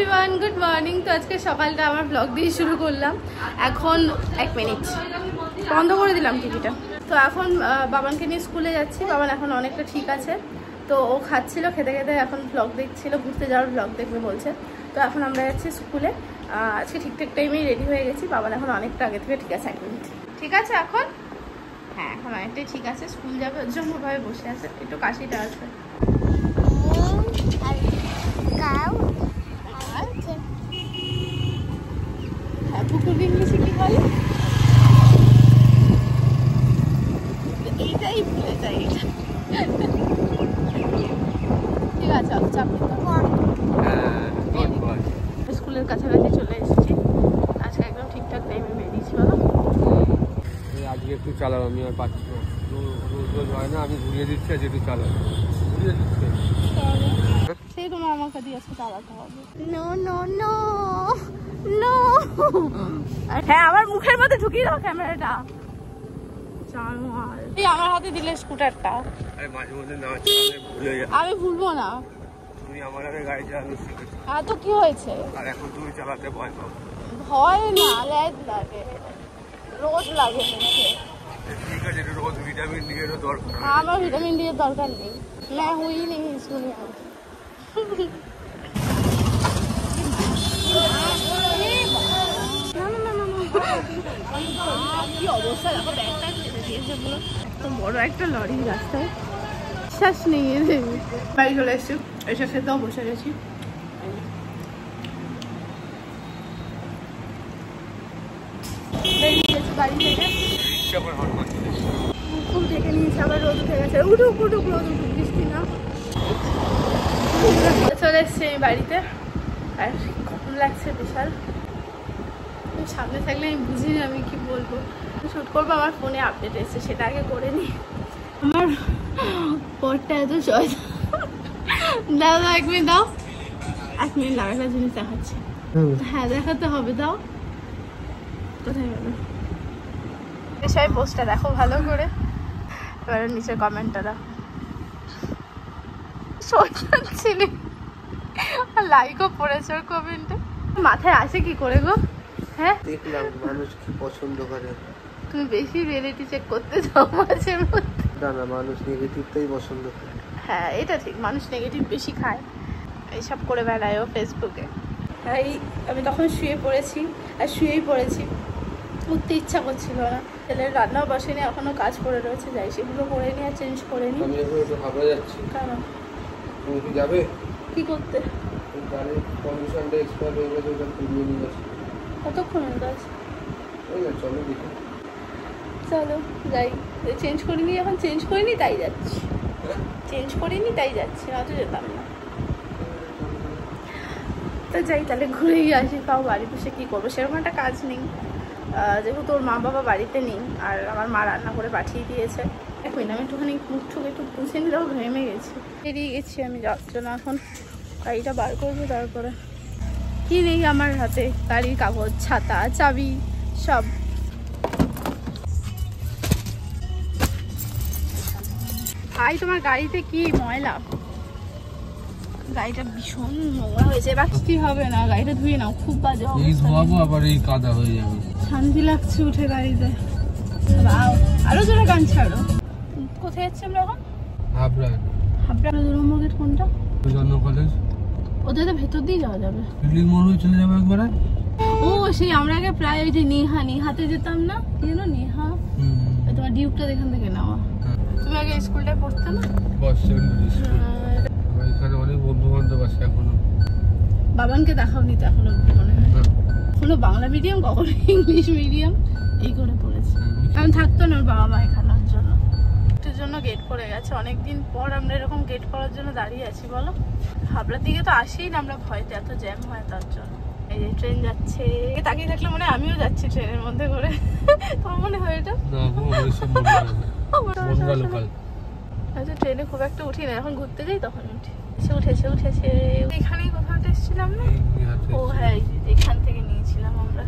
Everyone, good morning. তো আজকে সকালটা আমার ব্লগ দিয়ে শুরু করলাম। এখন 1 মিনিট বন্ধ করে দিলাম টিভিটা। তো এখন বাবানকে নিয়ে স্কুলে যাচ্ছি। বাবান এখন অনেকটা ঠিক আছে। তো ও খাচ্ছিল, খেতে খেতে এখন ব্লগ দেখছিল, ঘুরতে যাওয়ার ব্লগ দেখবে বলছে। তো এখন আমরা যাচ্ছি স্কুলে। আজকে ঠিকঠাক টাইমেই রেডি হয়ে গেছি। বাবান এখন অনেকটা আগে থেকে ঠিক আছে। 1 মিনিট ঠিক আছে এখন? হ্যাঁ, এখন অনেকটাই ঠিক আছে। স্কুল যাবে ওর জন্য ভাবে বসে আছে, একটু কাশিটা আছে। হ্যাঁ, পুকুর ইংলিশে কি বলে? এইটাই ভুলে যাই। ঠিক আছে, চাপ স্কুলের কাছাকাছি চলে এসেছি। আজকে একদম ঠিকঠাক টাইমে বেরিয়েছি। বলো আজকে একটু চালাও, আমি আর পাচ্ছি না। রোজ রোজ হয় না, আমি ঘুরিয়ে দিচ্ছি আজ একটু চালাও, ঘুরিয়ে দিচ্ছি। সেই তোমার আমাকে দিয়ে আজকে চালাতে হবে। No no no no. হ্যাঁ, আমার মুখের মধ্যে ঢুকিয়ে দাও ক্যামেরাটা। এই আমার হাতে দিলে স্কুটারটা। আরে মাঝে মধ্যে না চালালে ভুলে যাও। আমি ভুলবো না। তুমি আমার আগে গাড়ি চালানো শিখেছো। তো কি হয়েছে? আর এখন তুমি চালাতে ভয় পাও। ভয় না, ল্যাজ লাগে, রোজ লাগে মুখে। ঠিক আছে, রোজ ভিটামিন ডি এরও দরকার। আমার ভিটামিন ডি এর দরকার নেই। मैं हुई नहीं इस दुनिया में। কি অবস্থা দেখো, ব্যাগটা ফেলে দিয়েছে পুরো। এত বড় একটা লরি রাস্তায়, শ্বাস নেই। বাড়ি চলে এসছি, এসে খেতেও বসে গেছি। বাড়ি থেকে খুব ডেকে নিয়েছে, আবার রোদ উঠে গেছে। উঠুক উঠুক, রোদ উঠুক, বৃষ্টি না। চলে এসছি আমি বাড়িতে। আর গরম লাগছে বিশাল। সামনে থাকলে আমি বুঝি না আমি কি বলবো। শুট করবো, আমার ফোনে আপডেট এসছে, সেটা আগে করে নি। আমার পরটা এত শয়তান। দাও দাও, 1 মিনিট দাও। 1 মিনিট দাও, একটা জিনিস দেখাচ্ছে। হ্যাঁ, দেখাতে হবে, দাও। কোথায় গেল? সবাই পোস্টটা দেখো ভালো করে, এবার নিচে কমেন্টটা দাও। শয়তান ছেলে, লাইকও পড়েছে ওর কমেন্টে। মাথায় আসে কি করে গো? হ্যাঁ, দেখলাম মানুষ কি পছন্দ করে। তুমি বেশি রিয়েলিটি চেক করতে যাও মাঝে মধ্যে। না না, মানুষ নেগেটিভটাই পছন্দ করে। হ্যাঁ, এটা ঠিক, মানুষ নেগেটিভ বেশি খায়, এইসব করে বেড়ায় ও ফেসবুকে। তাই আমি তখন শুয়ে পড়েছি, আর শুয়েই পড়েছি, উঠতে ইচ্ছা করছিল না। ছেলের রান্নাও বসেনি, এখনো কাজ করে রয়েছে, যাই সেগুলো করে নিয়ে আর চেঞ্জ করে নিই। আমি এখন একটু হাবড়া যাচ্ছি। কেন? তুমি কি যাবে? কি করতে? গাড়ির কন্ডিশনটা এক্সপায়ার হয়ে গেছে, ওটা পুড়িয়ে নিয়ে গেছে। কতক্ষণের কাজ? ওই না, চলো দেখি। চলো যাই, চেঞ্জ করিনি, এখন চেঞ্জ করিনি তাই যাচ্ছি। চেঞ্জ করিনি তাই যাচ্ছি, না তো যেতাম না। তো যাই তাহলে, ঘুরেই আসি। তাও বাড়ি বসে কী করবো, সেরকম একটা কাজ নেই, যেহেতু ওর মা বাবা বাড়িতে নেই, আর আমার মা রান্না করে পাঠিয়ে দিয়েছে। এখন আমি একটুখানি মুখ ঠুক একটু পুষে নিলেও ঘেমে গেছি, বেরিয়ে গেছি আমি যাওয়ার জন্য। এখন গাড়িটা বার করবো, তারপরে কি নেই আমার হাতে, গাড়ির কাগজ, ছাতা, চাবি সব। ভাই, তোমার গাড়িতে কি ময়লা, গাড়িটা ভীষণ নোংরা হয়েছে। এবার কি হবে না, গাড়িটা ধুয়ে নাও, খুব বাজে অবস্থা। আবার এই কাদা হয়ে যাবে। শান্তি লাগছে উঠে গাড়িতে। আরো জোরে গান ছাড়ো। কোথায় যাচ্ছি আমরা এখন? হাবড়া। হাবড়া 2 নম্বর গেট কোনটা? জন্য কলেজ। ওদের তো ভেতর দিয়ে যাওয়া যাবে। দিল্লির মোড় হয়ে চলে যাবে একবারে। ও, সেই আমরা আগে প্রায় ওই যে নেহাতে যেতাম না, কি জানো নেহা, তোমার ডিউকটা এখান থেকে নেওয়া। তুমি আগে স্কুলটায় পড়তে না? বস সেকেন্ডারি স্কুল। এখানে অনেক বন্ধু বান্ধব আছে এখনো। বাবানকে দেখাওনি তো এখনো মনে হয়? কখনো বাংলা মিডিয়াম, কখনো ইংলিশ মিডিয়াম, এই করে পড়েছে। কারণ থাকতো না ওর বাবা মা এখানোর জন্য। একটুর জন্য গেট পড়ে গেছে, অনেকদিন পর আমরা এরকম গেট পড়ার জন্য দাঁড়িয়ে আছি। বলো, হাবড়ার দিকে তো আসেই না আমরা, ভয়তে এত জ্যাম হয় তার জন্য। এই যে ট্রেন যাচ্ছে, তাকিয়ে থাকলে মনে হয় আমিও যাচ্ছি ট্রেনের মধ্যে করে। তোমার মনে হয় এটা? আচ্ছা, ট্রেনে খুব একটা উঠি না, এখন ঘুরতে যাই তখন উঠি। সে উঠেছে এখানেই কোথাও এসেছিলাম না? ও হ্যাঁ, এখান থেকে নিয়েছিলাম আমরা।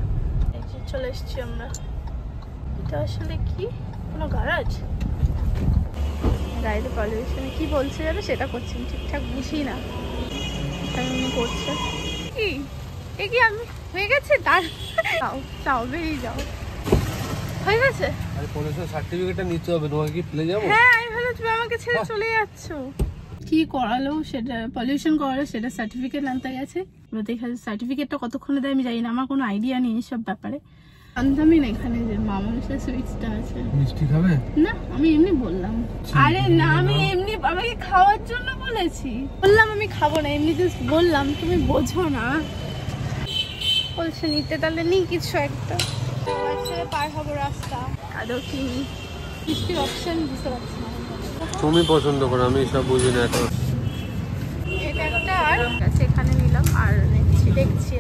এই যে চলে এসছি আমরা। এটা আসলে কি, কোনো গ্যারাজ? গাড়িতে পলিউশন কি বলছে যাবে সেটা করছি, ঠিকঠাক বুঝি না, উনি করছে। কি আমি হয়ে গেছে তার যাও যাও বেরিয়ে যাও হয়ে গেছে আরে পলিউশন সার্টিফিকেটটা নিতে হবে তোমাকে কি ফেলে যাবো হ্যাঁ আমি ভালো তুমি আমাকে ছেড়ে চলে যাচ্ছ কি করালো সেটা পলিউশন করালো সেটা সার্টিফিকেট আনতে গেছে এবার দেখা যাচ্ছে সার্টিফিকেটটা কতক্ষণে দেয় আমি জানি না আমার কোনো আইডিয়া নেই এসব ব্যাপারে জানতামই না এখানে যে মা মানুষের সুইচটা আছে মিষ্টি খাবে না আমি এমনি বললাম আরে না আমি এমনি আমাকে খাওয়ার জন্য বলেছি বললাম আমি খাবো না এমনি জাস্ট বললাম তুমি বোঝো না বলছে নিতে তাহলে নি কিছু একটা ছেড়ে পার হবো রাস্তা আদৌ কি মিষ্টির অপশন বুঝতে পারছি না তুমি পছন্দ করো আমি সব বুঝি না এখন এটা একটা আর এখানে নিলাম আর দেখছি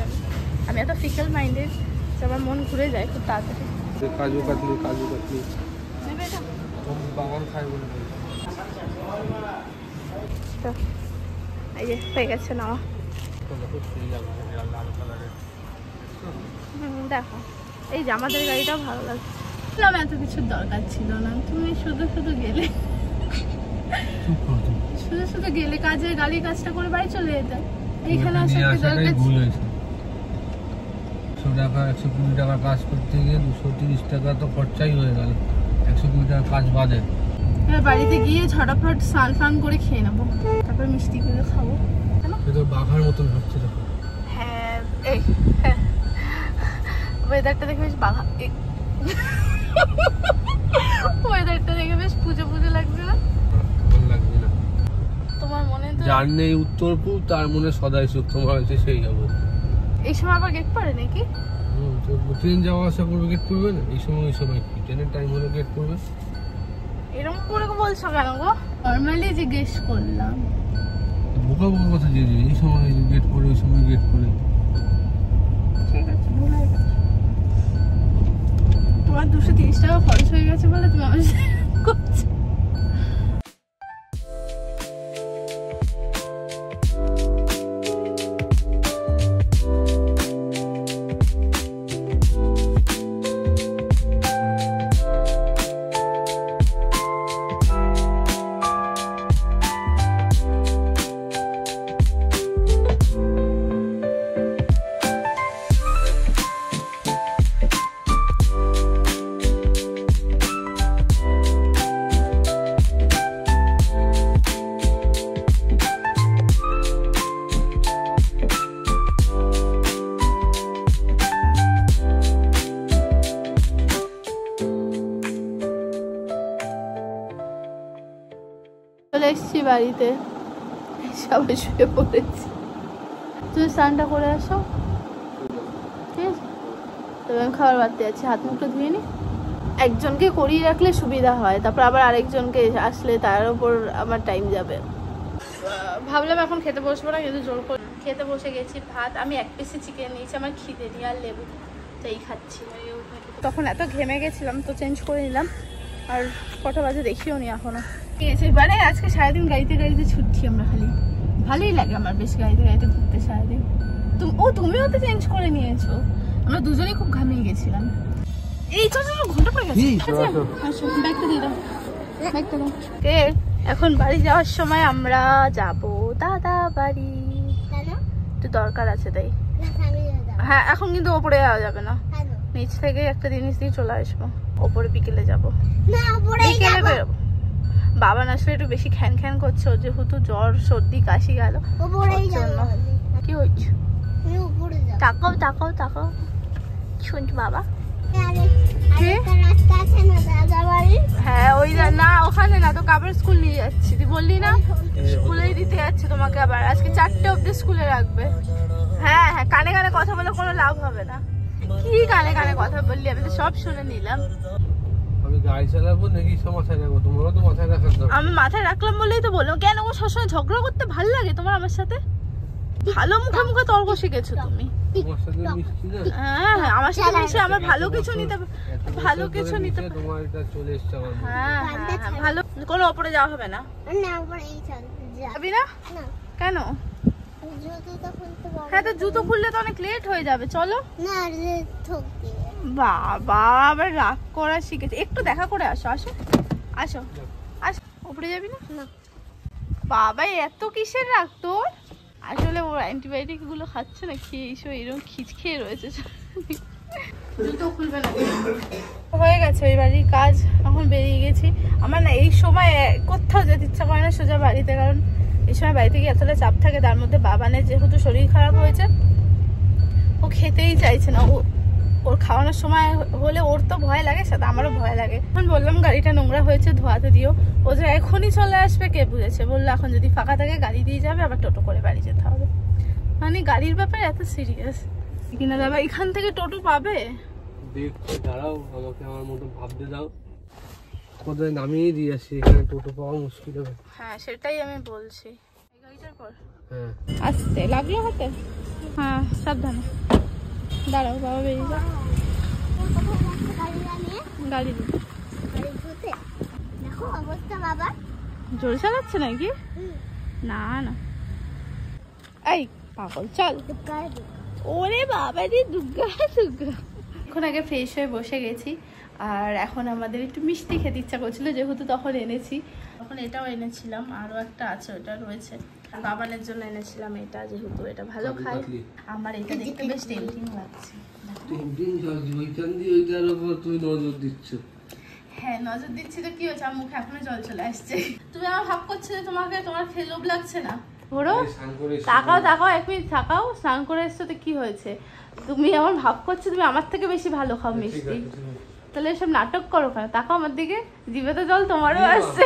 আমি এত ফিকেল মাইন্ডেড যে আমার মন ঘুরে যায় খুব তাড়াতাড়ি কাজু কাটলি নেবে এটা বাগান খাই বলে এই যে হয়ে গেছে নেওয়া দেখো এই যে আমাদের গাড়িটাও ভালো লাগছে আমার এত কিছুর দরকার ছিল না তুমি শুধু শুধু গেলে কাজের গাড়ির কাজটা করে বাড়ি চলে যেতে এইখানে ভুল হয়েছে 100 টাকা 120 টাকা কাজ করতে গিয়ে 230 টাকা তো খরচাই হয়ে গেল 120 টাকা কাজ বাদে এবার বাড়িতে গিয়ে ঝটাফট স্নান ফান করে খেয়ে নেবো তারপর মিষ্টি করে খাবো তো বাঘার মতন হচ্ছে হ্যাঁ এই হ্যাঁ ওয়েদারটা দেখে বেশ বাঘা ওয়েদারটা দেখে বেশ পুজো পুজো লাগছে না ভালো লাগছে না তোমার মনে তো যার নেই উত্তরপুর তার মনে সদাই সুখ তোমার হয়েছে সেই যাবো এই সময় আবার গেট পড়ে নাকি ট্রেন যাওয়া আসা করবে গেট করবে না এই সময় কি ট্রেনের টাইম হলে গেট করবে এরকম করে বলছো কেন গো নর্মালি জিজ্ঞেস করলাম বোকা কথা দিয়ে দিই এই সময় গেট করে ওই সময় গেট করে ঠিক আছে ভুল হয়ে গেছে তোমার 230 টাকা খরচ হয়ে গেছে বলে তুমি আমার করছো চলে এসছি বাড়িতে সবাই শুয়ে পড়েছি তুমি স্নানটা করে আসো ঠিক আছে তবে আমি খাবার বাড়তে যাচ্ছি হাত মুখটা ধুয়ে নি একজনকে করিয়ে রাখলে সুবিধা হয় তারপর আবার আরেকজনকে আসলে তার উপর আমার টাইম যাবে ভাবলাম এখন খেতে বসবো না কিন্তু জোর করে খেতে বসে গেছি ভাত আমি 1 পিসি চিকেন নিয়েছি আমার খিদে নিয়ে আর লেবু তাই খাচ্ছি তখন এত ঘেমে গেছিলাম তো চেঞ্জ করে নিলাম আর কটা বাজে দেখিও নি এখনো ঠিক আছে মানে আজকে সারাদিন গাড়িতে ছুটছি আমরা খালি ভালোই লাগে আমার বেশ গাড়িতে ঘুরতে সারাদিন তুমিও তো চেঞ্জ করে নিয়েছো আমরা দুজনেই খুব ঘামিয়ে গেছিলাম এই চল ঘন্টা পড়ে গেছে আসো ব্যাগটা দিয়ে দাও ব্যাগটা দাও এখন বাড়ি যাওয়ার সময় আমরা যাব দাদা বাড়ি একটু দরকার আছে তাই হ্যাঁ এখন কিন্তু ওপরে যাওয়া যাবে না নিচ থেকে একটা জিনিস দিয়ে চলে আসবো ওপরে বিকেলে যাবো বিকেলে বেরোবো বাবা না আসলে একটু বেশি খ্যান খ্যান করছে যেহেতু জ্বর সর্দি কাশি গেল কি হচ্ছে তাকাও শুনছি বাবা হ্যাঁ ওই না ওখানে না তো আবার স্কুল নিয়ে যাচ্ছি তুই বললি না স্কুলেই দিতে যাচ্ছে তোমাকে আবার আজকে 4টে অব্দি স্কুলে রাখবে হ্যাঁ কানে কানে কথা বলে কোনো লাভ হবে না কি কানে কানে কথা বললি আমি তো সব শুনে নিলাম আমি গাড়ি চালাবো নাকি মাথায় রাখবো তোমরা তো মাথায় রাখার দরকার আমি মাথায় রাখলাম বলেই তো বললাম কেন ও সবসময় ঝগড়া করতে ভালো লাগে তোমার আমার সাথে ভালো মুখে মুখে তর্ক শিখেছো তুমি তোমার সাথে মিশছি না হ্যাঁ আমার সাথে মিশে আমার ভালো কিছু নিতে তোমার এটা চলে এসছে আমার হ্যাঁ ভালো কোনো ওপরে যাওয়া হবে না যাবি না কেন হ্যাঁ তো জুতো খুললে তো অনেক লেট হয়ে যাবে চলো বাবা আবার রাগ করা শিখেছে একটু দেখা করে আসো ওপরে যাবি না বাবা এত কিসের রাগ তোর আসলে ওর অ্যান্টিবায়োটিক গুলো খাচ্ছে না, খেয়ে এইসব এরকম খিচ খেয়ে রয়েছে। জুতো খুলবে না। হয়ে গেছে ওই বাড়ির কাজ, এখন বেরিয়ে গেছি। আমার না এই সময় কোথাও যেতে ইচ্ছা করে না, সোজা বাড়িতে, কারণ এই সময় বাড়িতে গিয়ে এতটা চাপ থাকে। তার মধ্যে বাবানের যেহেতু শরীর খারাপ হয়েছে, ও খেতেই চাইছে না। ওর খাওয়ানোর সময় হলে ওর তো ভয় লাগে, সাথে আমারও ভয় লাগে। এখন বললাম গাড়িটা নোংরা হয়েছে, ধোয়াতে দিও। ও যে এখনই চলে আসবে কে বুঝেছে। বললো এখন যদি ফাঁকা থাকে গাড়ি দিয়ে যাবে, আবার টোটো করে বাড়ি যেতে হবে। মানে গাড়ির ব্যাপারে এত সিরিয়াস কিনা দাদা। এখান থেকে টোটো পাবে? দেখতে দাঁড়াও, আমাকে আমার মতো ভাবতে দাও। কোথায় নামিয়ে দিয়ে আসি, এখানে টোটো পাওয়া মুশকিল হবে। হ্যাঁ সেটাই আমি বলছি। এই গাড়িটার পর হ্যাঁ আসতে লাগলো হাতে। হ্যাঁ সাবধানে দাঁড়াও, বাবা বেরিয়ে যাও। গাড়ি দেখো অবস্থা বাবা, জোরে চালাচ্ছে নাকি? না না, এই পাগল চল। ওরে বাবা রে, দুর্গা দুর্গা। এখন আগে ফ্রেশ হয়ে বসে গেছি, আর এখন আমাদের একটু মিষ্টি খেতে ইচ্ছা করছিল, যেহেতু তখন এনেছি। তখন এটাও এনেছিলাম, আরও একটা আছে, ওটা রয়েছে। বাবানের জন্য এনেছিলাম এটা, যেহেতু এটা ভালো খায়। আমার এটা দেখতে বেশ টেম্পটিং লাগছে। ওইটার উপর তুই নজর দিচ্ছ। হ্যাঁ নজর দিচ্ছি তো কি হয়েছে, আমার মুখে এখনো জল চলে আসছে। তুমি আমার ভাব করছো যে তোমাকে, তোমার খেয়ে লোভ লাগছে না? ওরো তাকাও তাকাও, এক মিনিট তাকাও। স্নান করে এসছো তো কি হয়েছে? তুমি আমার ভাব করছো তুমি আমার থেকে বেশি ভালো খাও মিষ্টি, তাহলে এসব নাটক করো কেন? তাকাও আমার দিকে, জিভে তো জল তোমারও আসছে।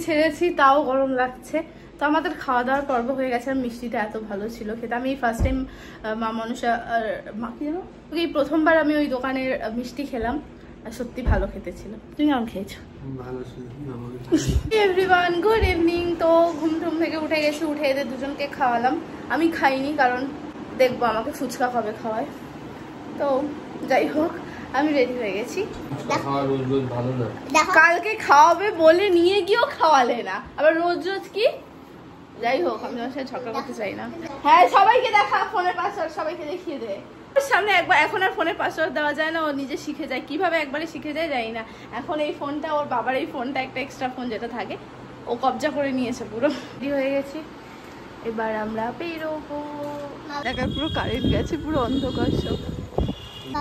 ছেড়েছি তাও গরম লাগছে। তো আমাদের খাওয়া দাওয়ার পর্ব হয়ে গেছে, আর মিষ্টিটা এত ভালো ছিল খেতে। আমি এই ফার্স্ট টাইম মা মনসা মা কি জানো, এই প্রথমবার আমি ওই দোকানের মিষ্টি খেলাম, আর সত্যি ভালো খেতে ছিল। তুমি কেমন খেয়েছো? Everyone good evening. তো ঘুম টুম থেকে উঠে গেছি, উঠে এদের দুজনকে খাওয়ালাম। আমি খাইনি, কারণ দেখবো আমাকে ফুচকা কবে খাওয়ায়। তো যাই হোক, আমি রেডি হয়ে গেছি। কালকে খাওয়াবে বলে নিয়ে গিয়েও খাওয়ালে না, আবার রোজ রোজ কি। যাই হোক, আমি তোমার সাথে ঝগড়া করতে চাই না। হ্যাঁ সবাইকে দেখা, ফোনের পাসওয়ার্ড সবাইকে দেখিয়ে দে। সামনে একবার, এখন আর ফোনের পাসওয়ার্ড দেওয়া যায় না, ও নিজে শিখে যায়। কিভাবে একবারে শিখে যায় জানি না। এখন এই ফোনটা ওর বাবার, এই ফোনটা একটা এক্সট্রা ফোন যেটা থাকে, ও কবজা করে নিয়েছে পুরো। রেডি হয়ে গেছি, এবার আমরা বেরোবো। দেখা পুরো কারেন্ট গেছে, পুরো অন্ধকার সব।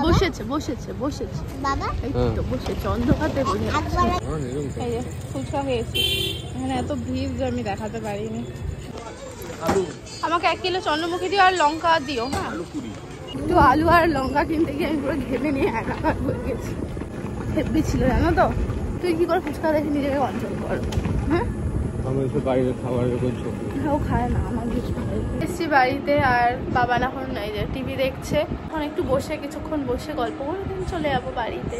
বসেছে বসেছে বসেছে বাবা এই তো বসেছে, অন্ধকারে বসে আছে। এই যে ফুচকা খেয়েছি, এখানে এত ভিড় যে আমি দেখাতে পারিনি। আমাকে 1 কিলো চন্দ্রমুখী দিও, আর লঙ্কা দিও। হ্যাঁ একটু আলু আর লঙ্কা কিনতে গিয়ে আমি পুরো ঘেমে নিয়ে একাকার হয়ে গেছি। হেব্বি ছিল জানো তো। তুই কি করে ফুচকা দেখে নিজেকে কন্ট্রোল কর? হ্যাঁ বাইরের খাবারের করছো, ও খায় না, আমার কিছু এসছি বাড়িতে, আর বাবা এখন এই যে টিভি দেখছে। এখন একটু বসে, কিছুক্ষণ বসে গল্প করে দিন চলে যাবো বাড়িতে।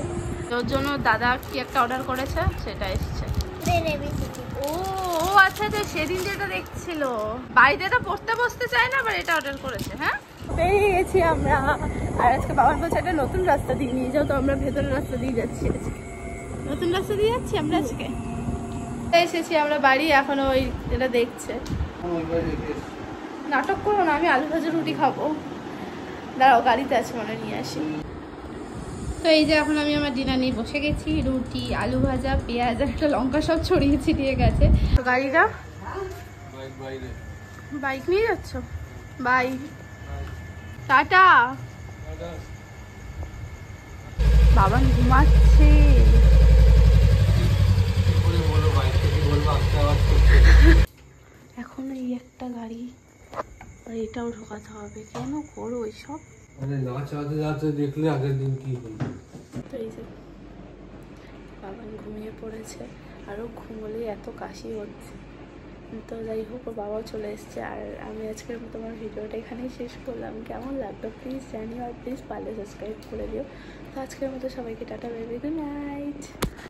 ওর জন্য দাদা কি একটা অর্ডার করেছে, সেটা এসছে। ও ও আচ্ছা, তো সেদিন যেটা দেখছিল বাড়িতে তো পড়তে বসতে চায় না, আবার এটা অর্ডার করেছে। হ্যাঁ পেয়ে গেছি আমরা। আর আজকে বাবার বলছে একটা নতুন রাস্তা দিয়ে নিয়ে যাও, তো আমরা ভেতরের রাস্তা দিয়ে যাচ্ছি। নতুন রাস্তা দিয়ে যাচ্ছি আমরা আজকে। এসেছি আমরা বাড়ি, এখন ওই এটা দেখছে। নাটক করো না, আমি আলু ভাজা রুটি খাবো। দাঁড়াও, গাড়িতে আছে মানে নিয়ে আসি। তো এই যে এখন আমি আমার ডিনার নিয়ে বসে গেছি। রুটি, আলু ভাজা, পেঁয়াজ, একটা লঙ্কা সব ছড়িয়ে ছিটিয়ে গেছে। তো গাড়িটা বাইক নিয়ে যাচ্ছ? Bye, tata. বাবা ঘুমাচ্ছে। এখন এই একটা গাড়ি, আর এটাও ঢোকাতে হবে। কেন করো এইসব? না চাঁদে যাতে দেখলে আগের দিন কি হলো। তো এই যে বাবা ঘুমিয়ে পড়েছে, আরও ঘুমোলেই এত কাশি হচ্ছে। তো যাই হোক, ওর বাবাও চলে এসছে। আর আমি আজকের মতো আমার ভিডিওটা এখানেই শেষ করলাম। কেমন লাগলো প্লিজ জানিও, আর প্লিজ পারলে সাবস্ক্রাইব করে দিও। তো আজকের মতো সবাইকে টাটা, বেবি, গুড নাইট।